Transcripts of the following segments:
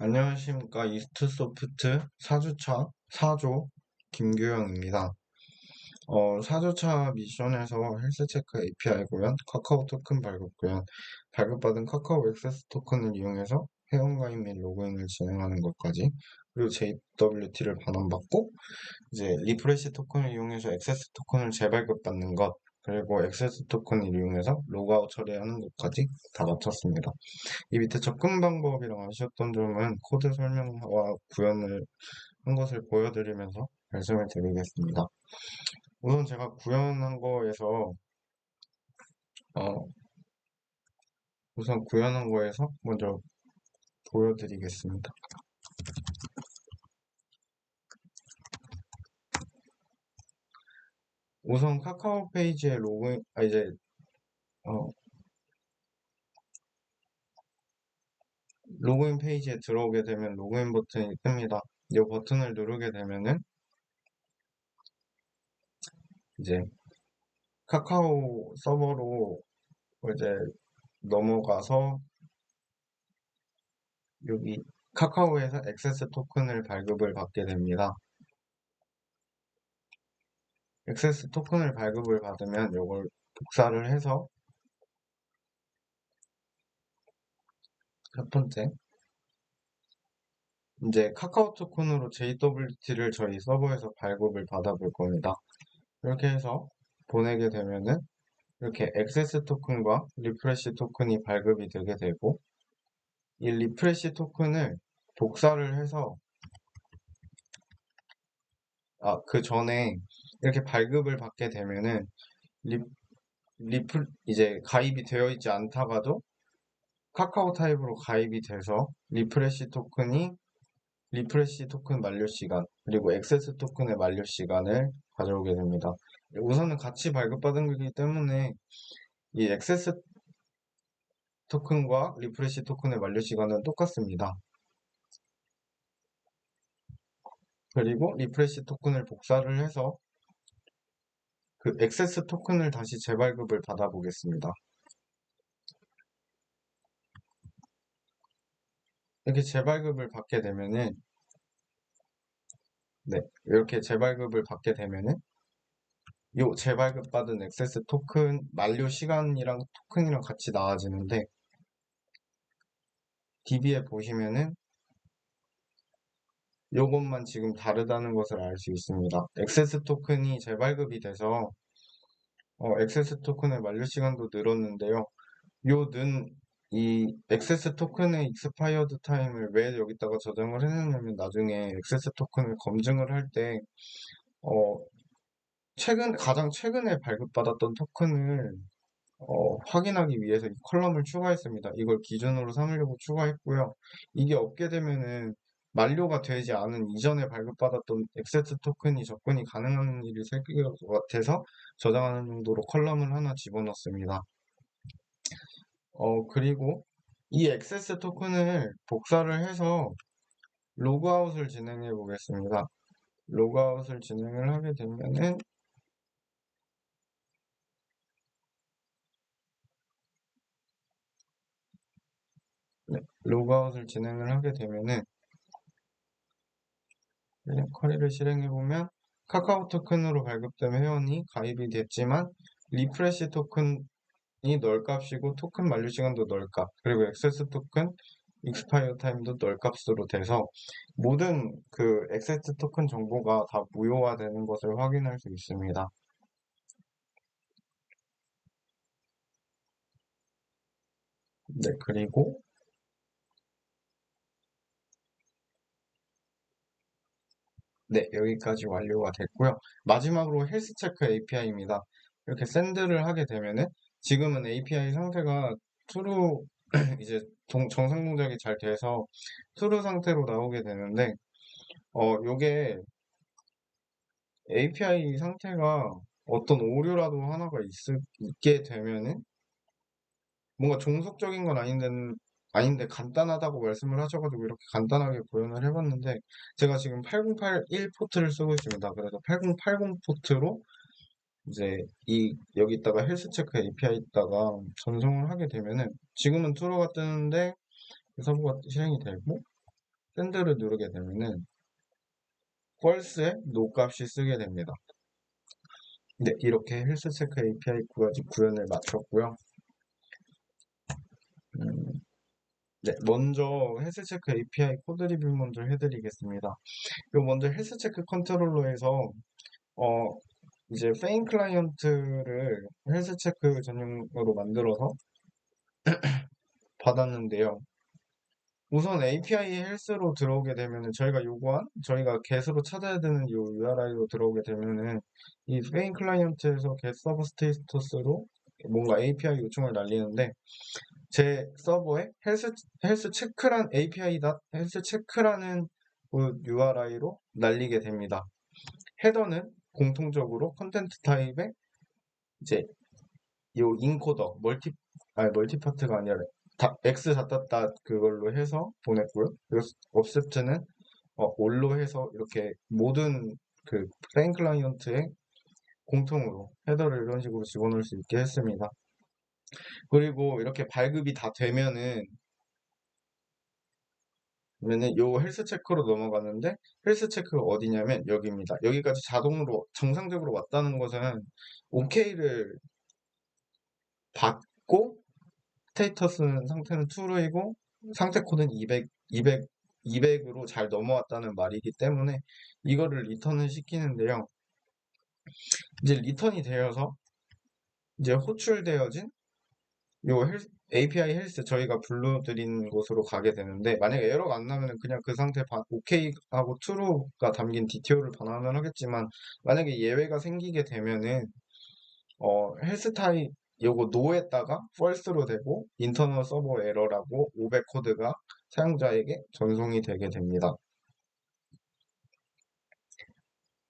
안녕하십니까. 이스트소프트 4주차 4조 김규영입니다. 4주차 미션에서 헬스체크 API 구현, 카카오 토큰 발급 구현, 발급받은 카카오 액세스 토큰을 이용해서 회원가입 및 로그인을 진행하는 것까지, 그리고 JWT를 반환받고 이제 리프레시 토큰을 이용해서 액세스 토큰을 재발급받는 것, 그리고 액세스 토큰을 이용해서 로그아웃 처리하는 것까지 다 마쳤습니다. 이 밑에 접근 방법이랑 아쉬웠던 점은 코드 설명과 구현을 한 것을 보여드리면서 말씀을 드리겠습니다. 우선 제가 구현한 거에서 어, 먼저 보여드리겠습니다. 우선 카카오 페이지에 로그인, 어, 로그인 페이지에 들어오게 되면 로그인 버튼이 뜹니다. 이 버튼을 누르게 되면은 이제 카카오 서버로 이제 넘어가서 여기 카카오에서 액세스 토큰을 발급을 받게 됩니다. 액세스 토큰을 발급을 받으면 이걸 복사를 해서 첫 번째 이제 카카오 토큰으로 JWT를 저희 서버에서 발급을 받아볼 겁니다. 이렇게 해서 보내게 되면은 이렇게 액세스 토큰과 리프레시 토큰이 발급이 되게 되고, 이 리프레시 토큰을 복사를 해서 그 전에 이렇게 발급을 받게 되면은 리, 이제 가입이 되어 있지 않다가도 카카오 타입으로 가입이 돼서 리프레시 토큰 만료 시간, 그리고 액세스 토큰의 만료 시간을 가져오게 됩니다. 우선은 같이 발급받은 거기 때문에 이 액세스 토큰과 리프레시 토큰의 만료 시간은 똑같습니다. 그리고 리프레시 토큰을 복사를 해서 그 액세스 토큰을 다시 재발급을 받아보겠습니다. 이렇게 재발급을 받게 되면은, 네, 이렇게 재발급을 받게 되면은 요 재발급 받은 액세스 토큰 만료 시간이랑 토큰이랑 같이 나와지는데, DB에 보시면은 요것만 지금 다르다는 것을 알 수 있습니다. 액세스 토큰이 재발급이 돼서 액세스 토큰의 만료 시간도 늘었는데요. 이 액세스 토큰의 익스파이어드 타임을 왜 여기다가 저장을 해놨냐면, 나중에 액세스 토큰을 검증을 할 때 어, 가장 최근에 발급받았던 토큰을 확인하기 위해서 이 컬럼을 추가했습니다. 이걸 기준으로 삼으려고 추가했고요. 이게 없게 되면은 만료가 되지 않은 이전에 발급받았던 액세스 토큰이 접근이 가능한 일이 생길 것 같아서 저장하는 용도로 컬럼을 하나 집어넣습니다. 그리고 이 액세스 토큰을 복사를 해서 로그아웃을 진행해 보겠습니다. 로그아웃을 진행을 하게 되면은, 네, 로그아웃을 진행을 하게 되면은 쿼리를 실행해보면 카카오 토큰으로 발급된 회원이 가입이 됐지만 리프레시 토큰이 널값이고 토큰 만료 시간도 널값, 그리고 액세스 토큰 익스파이어 타임도 널값으로 돼서 모든 그 액세스 토큰 정보가 다 무효화되는 것을 확인할 수 있습니다. 네, 그리고 네, 여기까지 완료가 됐고요. 마지막으로 헬스체크 API입니다. 이렇게 샌드를 하게 되면은 지금은 API 상태가 트루 이제 정상 동작이 잘 돼서 트루 상태로 나오게 되는데, 요게 API 상태가 어떤 오류라도 하나가 있게 되면은 뭔가 종속적인 건 아닌데 간단하다고 말씀을 하셔가지고 이렇게 간단하게 구현을 해봤는데, 제가 지금 8081 포트를 쓰고 있습니다. 그래서 8080 포트로 이제 여기다가 헬스체크 API에다가 전송을 하게 되면은 지금은 트루가 뜨는데 서버가 실행이 되고, 샌드를 누르게 되면은 false에 no 값이 쓰게 됩니다. 네, 이렇게 헬스체크 API 구현을 마쳤고요. 네, 먼저 헬스체크 API 코드 리뷰 먼저 해드리겠습니다. 요 먼저 헬스체크 컨트롤러에서 이제 페인 클라이언트를 헬스체크 전용으로 만들어서 받았는데요. 우선 API 헬스로 들어오게 되면은 저희가 get으로 찾아야 되는 이 URI로 들어오게 되면은 이 페인 클라이언트에서 get 서버 스테이터스로 뭔가 API 요청을 날리는데 제 서버에 헬스 체크란 API 헬스 체크라는 그 URI로 날리게 됩니다. 헤더는 공통적으로 컨텐트 타입에 이제 요 인코더 멀티파트가 아니라 x 그걸로 해서 보냈고요. 그리고 업셉트는 올로 해서 이렇게 모든 그 페인 클라이언트에 공통으로 헤더를 이런 식으로 집어넣을 수 있게 했습니다. 그리고 이렇게 발급이 다 되면은 요 헬스 체크로 넘어가는데 헬스 체크가 어디냐면 여기입니다. 여기까지 자동으로 정상적으로 왔다는 것은 OK를 받고 스테이터스는 상태는 true이고 상태 코드는 200으로 잘 넘어왔다는 말이기 때문에 이거를 리턴을 시키는데요. 이제 리턴이 되어서 이제 호출되어진 요 API 헬스 저희가 불러드린 곳으로 가게 되는데 만약에 에러가 안 나면은 그냥 그 상태 OK하고 true가 담긴 DTO를 반환을 하겠지만 만약에 예외가 생기게 되면은 헬스 타입 요거 no에다가 false로 되고 인터널 서버 에러라고 500 코드가 사용자에게 전송이 되게 됩니다.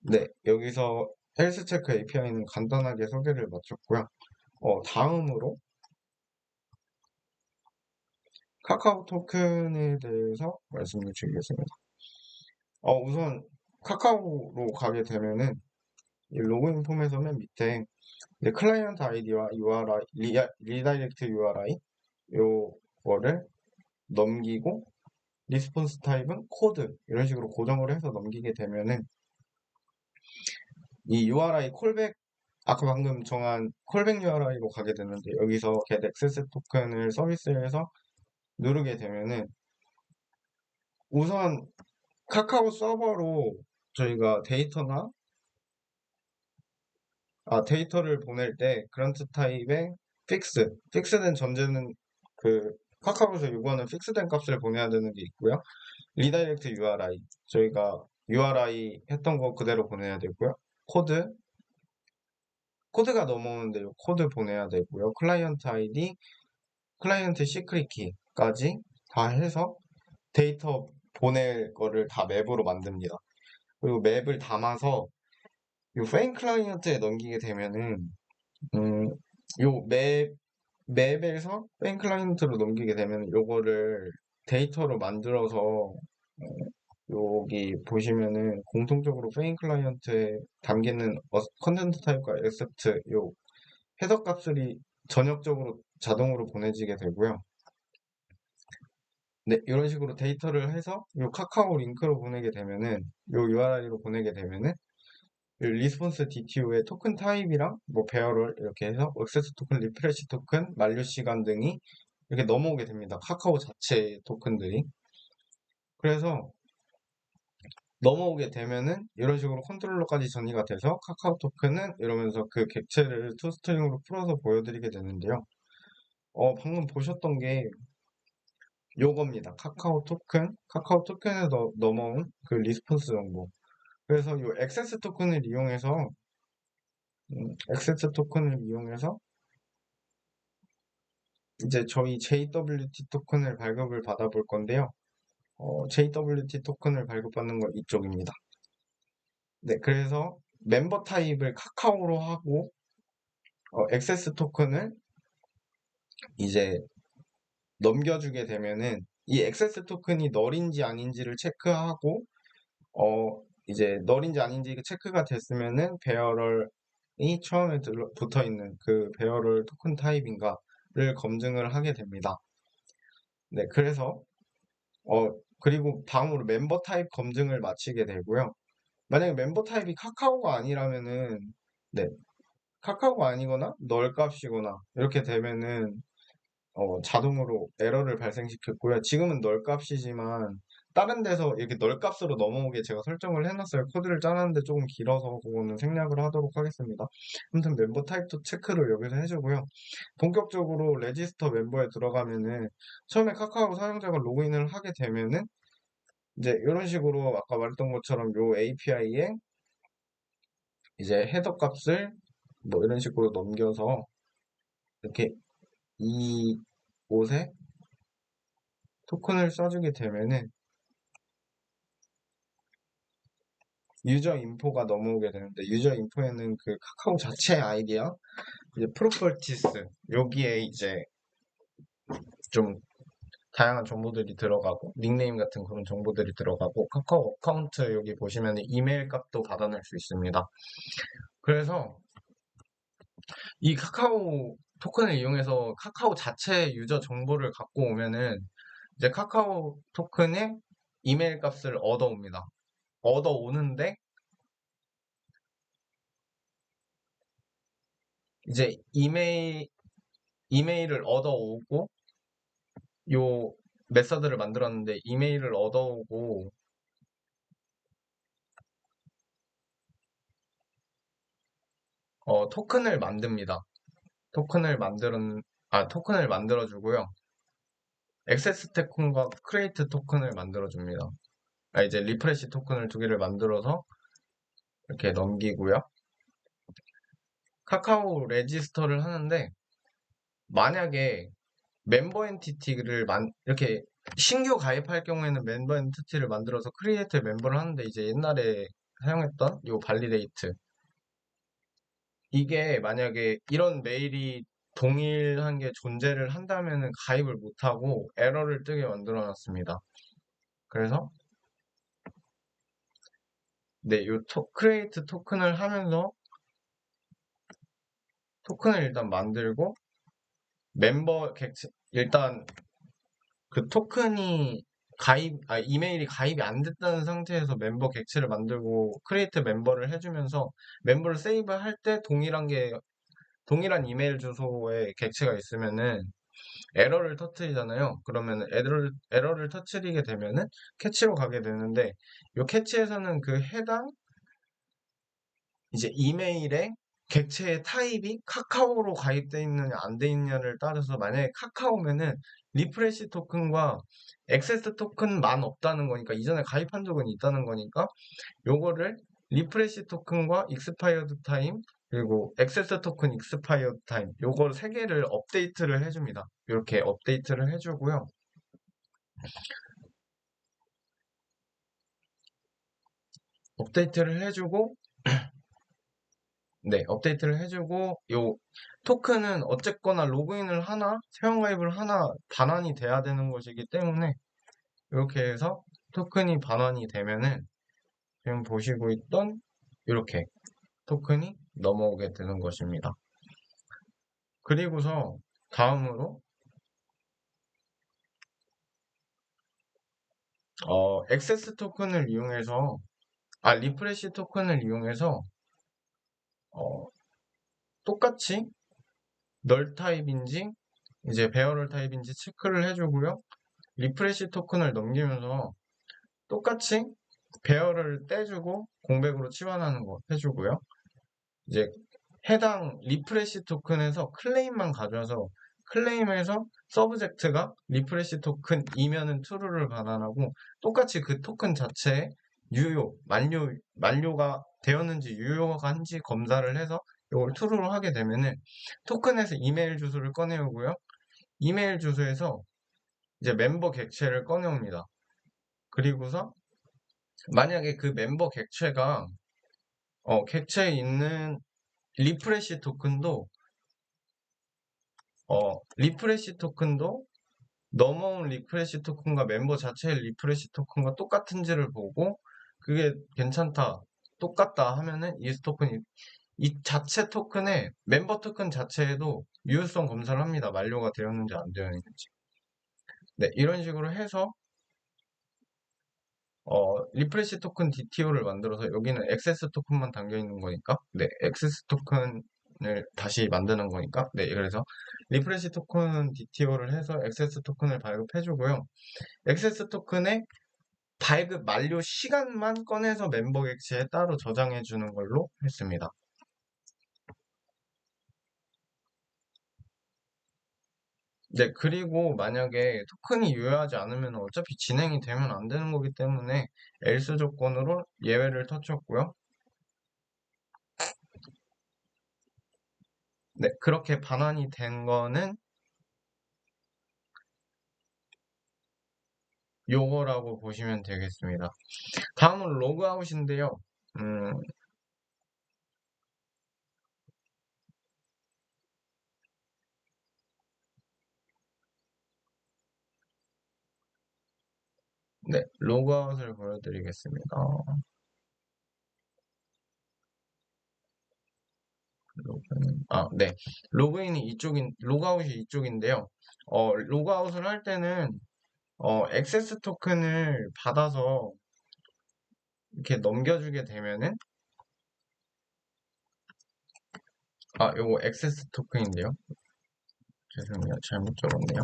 네, 여기서 헬스 체크 API는 간단하게 소개를 마쳤고요. 다음으로 카카오 토큰에 대해서 말씀을 드리겠습니다. 우선 카카오로 가게 되면은 이 로그인 폼에서 맨 밑에 이제 클라이언트 아이디와 URI, 리다이렉트 URI 요거를 넘기고 리스폰스 타입은 코드 이런 식으로 고정을 해서 넘기게 되면은 이 URI 콜백 아까 방금 정한 콜백 URI로 가게 되는데 여기서 get access 토큰을 서비스에서 누르게 되면은 우선 카카오 서버로 저희가 데이터를 보낼 때 그란트 타입의 픽스된 전제는 그 카카오에서 요구하는 픽스된 값을 보내야 되는 게 있고요. 리다이렉트 URI 저희가 URI 했던 거 그대로 보내야 되고요. 코드가 넘어오는데 요 코드 보내야 되고요. 클라이언트 아이디, 클라이언트 시크릿 키까지 다 해서 데이터 보낼 거를 다 맵으로 만듭니다. 그리고 맵을 담아서 요 페인 클라이언트에 넘기게 되면은 음, 요 맵에서 페인 클라이언트로 넘기게 되면 요거를 데이터로 만들어서 여기 보시면은 공통적으로 페인 클라이언트에 담기는 컨텐트 타입과 액셉트 요 헤더 값들이 전역적으로 자동으로 보내지게 되고요. 네, 이런 식으로 데이터를 해서 요 카카오 링크로 보내게 되면은 요 URI로 보내게 되면은 이 리스폰스 DTO의 토큰 타입이랑 뭐 배열을 이렇게 해서 액세스 토큰, 리프레시 토큰, 만료 시간 등이 이렇게 넘어오게 됩니다. 카카오 자체 토큰들이. 그래서 넘어오게 되면은 이런 식으로 컨트롤러까지 정리가 돼서 카카오 토큰은 이러면서 그 객체를 투스트링으로 풀어서 보여드리게 되는데요. 방금 보셨던 게 요겁니다. 카카오 토큰에 넘어온 그 리스폰스 정보. 그래서 이 액세스 토큰을 이용해서 이제 저희 JWT 토큰을 발급을 받아볼 건데요. JWT 토큰을 발급받는 건 이쪽입니다. 네, 그래서 멤버 타입을 카카오로 하고 액세스 토큰을 이제 넘겨주게 되면은 이 액세스 토큰이 널인지 아닌지를 체크하고 이제 널인지 아닌지 체크가 됐으면은 배열이 처음에 붙어 있는 그 배열을 토큰 타입인가를 검증을 하게 됩니다. 네, 그래서 그리고 다음으로 멤버 타입 검증을 마치게 되고요. 만약에 멤버 타입이 카카오가 아니라면은, 네, 카카오가 아니거나 널 값이거나 이렇게 되면은 자동으로 에러를 발생시켰고요. 지금은 널 값이지만 다른 데서 이렇게 널 값으로 넘어오게 제가 설정을 해놨어요. 코드를 짜놨는데 조금 길어서 그거는 생략을 하도록 하겠습니다. 아무튼 멤버 타입도 체크를 여기서 해주고요. 본격적으로 레지스터 멤버에 들어가면은 처음에 카카오 사용자가 로그인을 하게 되면은 이제 이런 식으로 아까 말했던 것처럼 요 API에 이제 헤더 값을 뭐 이런 식으로 넘겨서 이렇게 이 옷에 토큰을 써주게 되면은 유저 인포가 넘어오게 되는데 유저 인포에는 그 카카오 자체 아이디야 이제 프로퍼티스 여기에 이제 좀 다양한 정보들이 들어가고 닉네임 같은 그런 정보들이 들어가고 카카오 어카운트 여기 보시면 이메일 값도 받아낼 수 있습니다. 그래서 이 카카오 토큰을 이용해서 카카오 자체 유저 정보를 갖고 오면은 이제 카카오 토큰의 이메일 값을 얻어옵니다. 얻어오는데 이제 이메일을 얻어오고 요 메서드를 만들었는데 이메일을 얻어오고 토큰을 만듭니다. 토큰을 만들어주고요. 액세스 토큰과 크리에이트 토큰을 만들어줍니다. 이제 리프레시 토큰을 두 개를 만들어서 이렇게 넘기고요. 카카오 레지스터를 하는데 만약에 멤버 엔티티를 이렇게 신규 가입할 경우에는 멤버 엔티티를 만들어서 크리에이트 멤버를 하는데 이제 옛날에 사용했던 이 발리데이트 이게 만약에 이런 메일이 동일한 게 존재를 한다면은 가입을 못하고 에러를 뜨게 만들어 놨습니다. 그래서 네, 요 크리에이트 토큰을 하면서 토큰을 일단 만들고 멤버 객체 일단 그 토큰이 이메일이 가입이 안 됐다는 상태에서 멤버 객체를 만들고 크리에이트 멤버를 해주면서 멤버를 세이브할 때 동일한 이메일 주소에 객체가 있으면은 에러를 터트리잖아요. 그러면 에러를 터트리게 되면은 캐치로 가게 되는데 이 캐치에서는 그 해당 이제 이메일에 객체의 타입이 카카오로 가입되어 있느냐 안 돼 있느냐를 따라서 만약에 카카오면은 리프레시 토큰과 액세스 토큰만 없다는 거니까 이전에 가입한 적은 있다는 거니까 요거를 리프레시 토큰과 익스파이어드 타임 그리고 액세스 토큰 익스파이어드 타임 요걸 세 개를 업데이트를 해줍니다. 이렇게 업데이트를 해주고요. 업데이트를 해주고 네, 업데이트를 해주고 요 토큰은 어쨌거나 로그인을 하나 회원가입을 하나 반환이 돼야 되는 것이기 때문에 이렇게 해서 토큰이 반환이 되면은 지금 보시고 있던 이렇게 토큰이 넘어오게 되는 것입니다. 그리고서 다음으로 액세스 토큰을 이용해서 리프레시 토큰을 이용해서 어, 똑같이 널 타입인지 이제 배열을 타입인지 체크를 해주고요. 리프레시 토큰을 넘기면서 똑같이 배열을 떼주고 공백으로 치환하는 거 해주고요. 이제 해당 리프레시 토큰에서 클레임만 가져와서 클레임에서 서브젝트가 리프레시 토큰이면은 true를 반환하고 똑같이 그 토큰 자체에 만료가 되었는지 유효가 한지 검사를 해서 이걸 true로 하게 되면은 토큰에서 이메일 주소를 꺼내오고요. 이메일 주소에서 이제 멤버 객체를 꺼내옵니다. 그리고서 만약에 그 멤버 객체에 있는 리프레시 토큰도 리프레시 토큰도 넘어온 리프레시 토큰과 멤버 자체의 리프레시 토큰과 똑같은지를 보고 그게 괜찮다, 똑같다 하면은 이 자체 토큰의 멤버 토큰 자체에도 유효성 검사를 합니다. 만료가 되었는지 안 되었는지. 네, 이런 식으로 해서 리프레시 토큰 DTO를 만들어서 여기는 액세스 토큰만 담겨 있는 거니까, 네, 액세스 토큰을 다시 만드는 거니까, 네, 그래서 리프레시 토큰 DTO를 해서 액세스 토큰을 발급해주고요. 액세스 토큰의 발급 만료 시간만 꺼내서 멤버 객체에 따로 저장해 주는 걸로 했습니다. 네, 그리고 만약에 토큰이 유효하지 않으면 어차피 진행이 되면 안 되는 거기 때문에 else 조건으로 예외를 터쳤고요. 네, 그렇게 반환이 된 거는 요거라고 보시면 되겠습니다. 다음은 로그아웃인데요. 음, 네, 로그아웃을 보여드리겠습니다. 네. 로그아웃이 이쪽인데요. 로그아웃을 할 때는, 액세스 토큰을 받아서 이렇게 넘겨주게 되면은, 요거 액세스 토큰인데요. 죄송해요. 잘못 적었네요.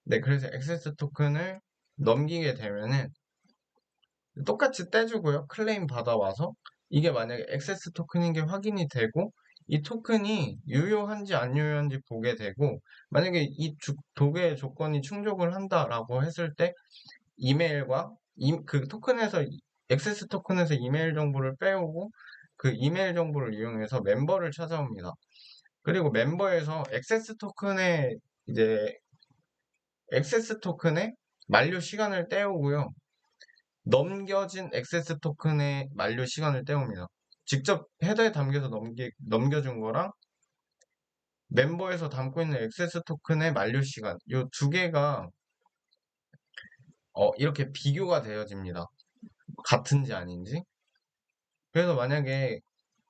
네, 그래서 액세스 토큰을 넘기게 되면은 똑같이 떼주고요. 클레임 받아와서 이게 만약에 액세스 토큰인 게 확인이 되고 이 토큰이 유효한지 안 유효한지 보게 되고 만약에 두 개의 조건이 충족을 한다라고 했을 때 이메일과 그 토큰에서 액세스 토큰에서 이메일 정보를 빼오고 그 이메일 정보를 이용해서 멤버를 찾아옵니다. 그리고 멤버에서 이제 액세스 토큰의 만료 시간을 떼오고요. 넘겨진 액세스 토큰의 만료 시간을 떼옵니다. 직접 헤더에 담겨서 넘겨준 거랑 멤버에서 담고 있는 액세스 토큰의 만료 시간, 이 두 개가 이렇게 비교가 되어집니다. 같은지 아닌지. 그래서 만약에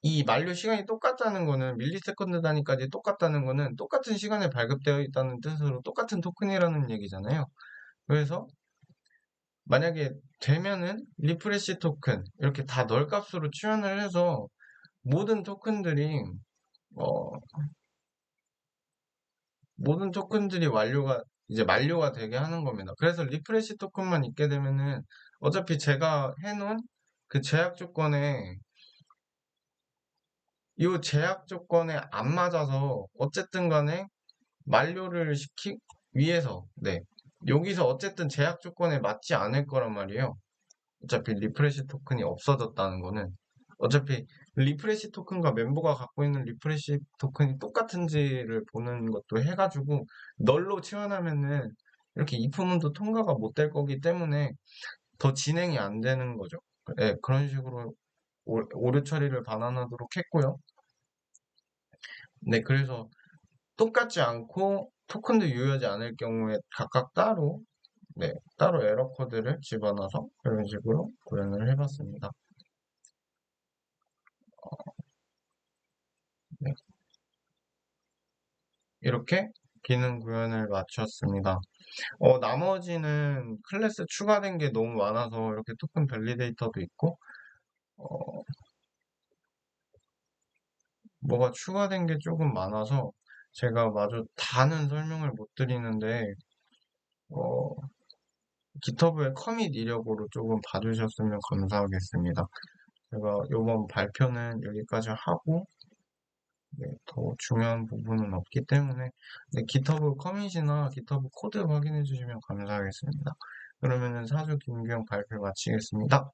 이 만료 시간이 똑같다는 거는 밀리세컨드 단위까지 똑같다는 거는 똑같은 시간에 발급되어 있다는 뜻으로 똑같은 토큰이라는 얘기잖아요. 그래서 만약에 되면은 리프레시 토큰 이렇게 다 널값으로 치환을 해서 모든 토큰들이 어, 모든 토큰들이 만료가 되게 하는 겁니다. 그래서 리프레시 토큰만 있게 되면은 어차피 제가 해놓은 그 제약 조건에 안 맞아서 어쨌든 간에 만료를 위해서, 네. 여기서 어쨌든 제약 조건에 맞지 않을 거란 말이에요. 어차피 리프레시 토큰이 없어졌다는 거는 어차피 리프레시 토큰과 멤버가 갖고 있는 리프레시 토큰이 똑같은지를 보는 것도 해가지고 널로 치환하면은 이렇게 if문도 통과가 못 될 거기 때문에 더 진행이 안 되는 거죠. 네, 그런 식으로 오류 처리를 반환하도록 했고요. 네, 그래서 똑같지 않고 토큰도 유효하지 않을 경우에 각각 따로 에러 코드를 집어넣어서 이런 식으로 구현을 해봤습니다. 네, 이렇게 기능 구현을 마쳤습니다. 나머지는 클래스 추가된 게 너무 많아서 이렇게 토큰 밸리데이터도 있고, 어, 뭐가 추가된 게 조금 많아서 제가 마저 다는 설명을 못 드리는데, 어, GitHub의 커밋 이력으로 조금 봐주셨으면 감사하겠습니다. 제가 이번 발표는 여기까지 하고, 네, 더 중요한 부분은 없기 때문에 네, GitHub 커밋이나 GitHub 코드 확인해 주시면 감사하겠습니다. 그러면은 사주 김규영 발표 마치겠습니다.